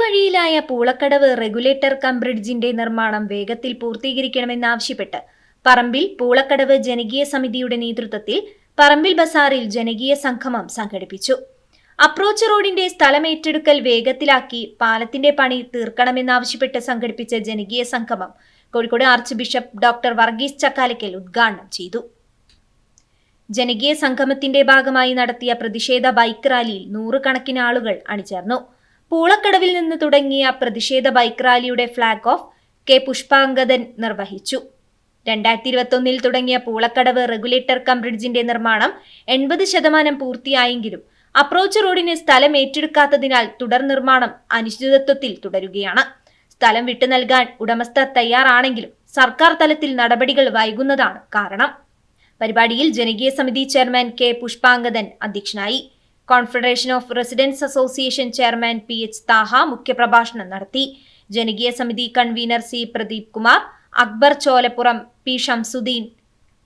പാതിവഴിയിലായ Poolakkadavu regulator cum ബ്രിഡ്ജിന്റെ നിർമ്മാണം വേഗത്തിൽ പൂർത്തീകരിക്കണമെന്നാവശ്യപ്പെട്ട് പറമ്പിൽ പൂളക്കടവ് ജനകീയ സമിതിയുടെ നേതൃത്വത്തിൽ പറമ്പിൽ ബസാറിൽ ജനകീയ സംഗമം സംഘടിപ്പിച്ചു. അപ്രോച്ച് റോഡിന്റെ സ്ഥലമേറ്റെടുക്കൽ വേഗത്തിലാക്കി പാലത്തിന്റെ പണി തീർക്കണമെന്നാവശ്യപ്പെട്ട് സംഘടിപ്പിച്ച ജനകീയ സംഗമം Kozhikode arch bishop doctor Varghese Chakkalakkal ഉദ്ഘാടനം ചെയ്തു. ജനകീയ സംഗമത്തിന്റെ ഭാഗമായി നടത്തിയ പ്രതിഷേധ ബൈക്ക് റാലിയിൽ നൂറുകണക്കിന് ആളുകൾ അണിചേർന്നു. പൂളക്കടവിൽ നിന്ന് തുടങ്ങിയ പ്രതിഷേധ ബൈക്ക് റാലിയുടെ ഫ്ളാഗ് ഓഫ് കെ പുഷ്പാങ്കദൻ നിർവഹിച്ചു. 2021 തുടങ്ങിയ പൂളക്കടവ് റെഗുലേറ്റർ കം ബ്രിഡ്ജിന്റെ നിർമ്മാണം 80% പൂർത്തിയായെങ്കിലും അപ്രോച്ച് റോഡിന് സ്ഥലം ഏറ്റെടുക്കാത്തതിനാൽ തുടർ നിർമ്മാണം അനിശ്ചിതത്വത്തിൽ തുടരുകയാണ്. സ്ഥലം വിട്ടു നൽകാൻ ഉടമസ്ഥർ തയ്യാറാണെങ്കിലും സർക്കാർ തലത്തിൽ നടപടികൾ വൈകുന്നതാണ് കാരണം. പരിപാടിയിൽ ജനകീയ സമിതി ചെയർമാൻ കെ പുഷ്പാങ്കദൻ അധ്യക്ഷനായി. Confederation of residents association chairman PH Thaha മുഖ്യപ്രഭാഷണം നടത്തി. ജനകീയ സമിതി convener C Pradeep Kumar, Akbar Cholappuram, P Shamsuddin,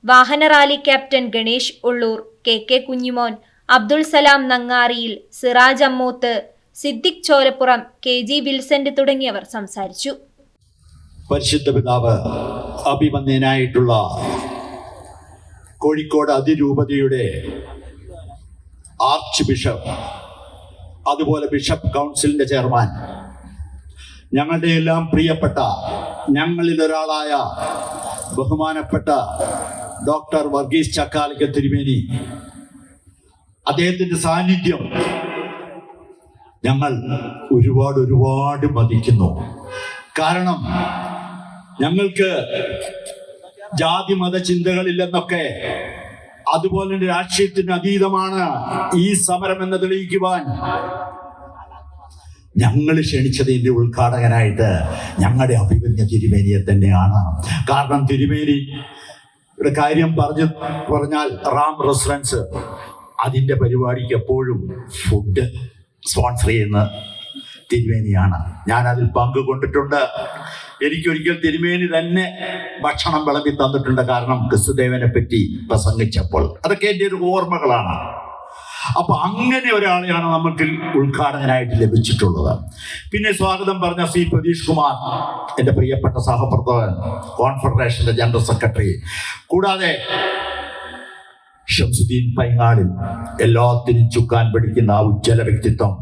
വാഹന rally captain Ganesh Ulloor, KK Kunjimon, Abdul Salam നങ്ങാറിയിൽ, സിറാജ് അമ്മോത്ത്, സിദ്ദിഖ് ചോലപ്പുറം, KG വിൽസന്റ് തുടങ്ങിയവർ സംസാരിച്ചു. പരിശുദ്ധ പിതാവ് അഭിമന്യനായിട്ടുള്ള കോഴിക്കോട് അതിരൂപതയുടെ ആർച്ച് ബിഷപ്പ്, അതുപോലെ ബിഷപ്പ് കൗൺസിലിന്റെ ചെയർമാൻ, ഞങ്ങളുടെ എല്ലാം പ്രിയപ്പെട്ട ഞങ്ങളിൽ ഒരാളായ ബഹുമാനപ്പെട്ട ഡോക്ടർ വർഗീസ് ചക്കാലക്കൽ തിരുമേനി, അദ്ദേഹത്തിന്റെ സാന്നിധ്യം ഞങ്ങൾ ഒരുപാട് മതിക്കുന്നു. കാരണം ഞങ്ങൾക്ക് ജാതി മത ചിന്തകളില്ലെന്നൊക്കെ, അതുപോലെ തന്നെ രാഷ്ട്രീയത്തിന് അതീതമാണ് ഈ സമരം എന്ന് തെളിയിക്കുവാൻ ഞങ്ങൾ ക്ഷണിച്ചതിന്റെ ഉദ്ഘാടകനായിട്ട് ഞങ്ങളുടെ അഭിമന്യ തിരുമേനിയെ തന്നെയാണ്. കാരണം തിരുമേനിയുടെ കാര്യം പറഞ്ഞാൽ റാം റെസിഡൻസ് അതിന്റെ പരിപാടിക്ക് എപ്പോഴും ഫുഡ് സ്പോൺസർ ചെയ്യുന്ന തിരുമേനിയാണ്. ഞാൻ അതിൽ പങ്കുകൊണ്ടിട്ടുണ്ട്. എനിക്കൊരിക്കൽ തിരുമേനി തന്നെ ഭക്ഷണം വിളമ്പി തന്നിട്ടുണ്ട്. കാരണം ക്രിസ്തുദേവനെ പറ്റി പ്രസംഗിച്ചപ്പോൾ അതൊക്കെ എൻ്റെ ഒരു ഓർമ്മകളാണ്. അപ്പൊ അങ്ങനെ ഒരാളെയാണ് നമുക്ക് ഉദ്ഘാടകനായിട്ട് ലഭിച്ചിട്ടുള്ളത്. പിന്നെ സ്വാഗതം പറഞ്ഞ C പ്രതീഷ് കുമാർ, എൻ്റെ പ്രിയപ്പെട്ട സഹപ്രവർത്തകൻ, കോൺഫെഡറേഷന്റെ ജനറൽ സെക്രട്ടറി, കൂടാതെ ഷംസുദ്ദീൻ പൈങ്ങാടിൽ എല്ലാത്തിനും ചുക്കാൻ പിടിക്കുന്ന ആ ഉജ്ജ്വല വ്യക്തിത്വം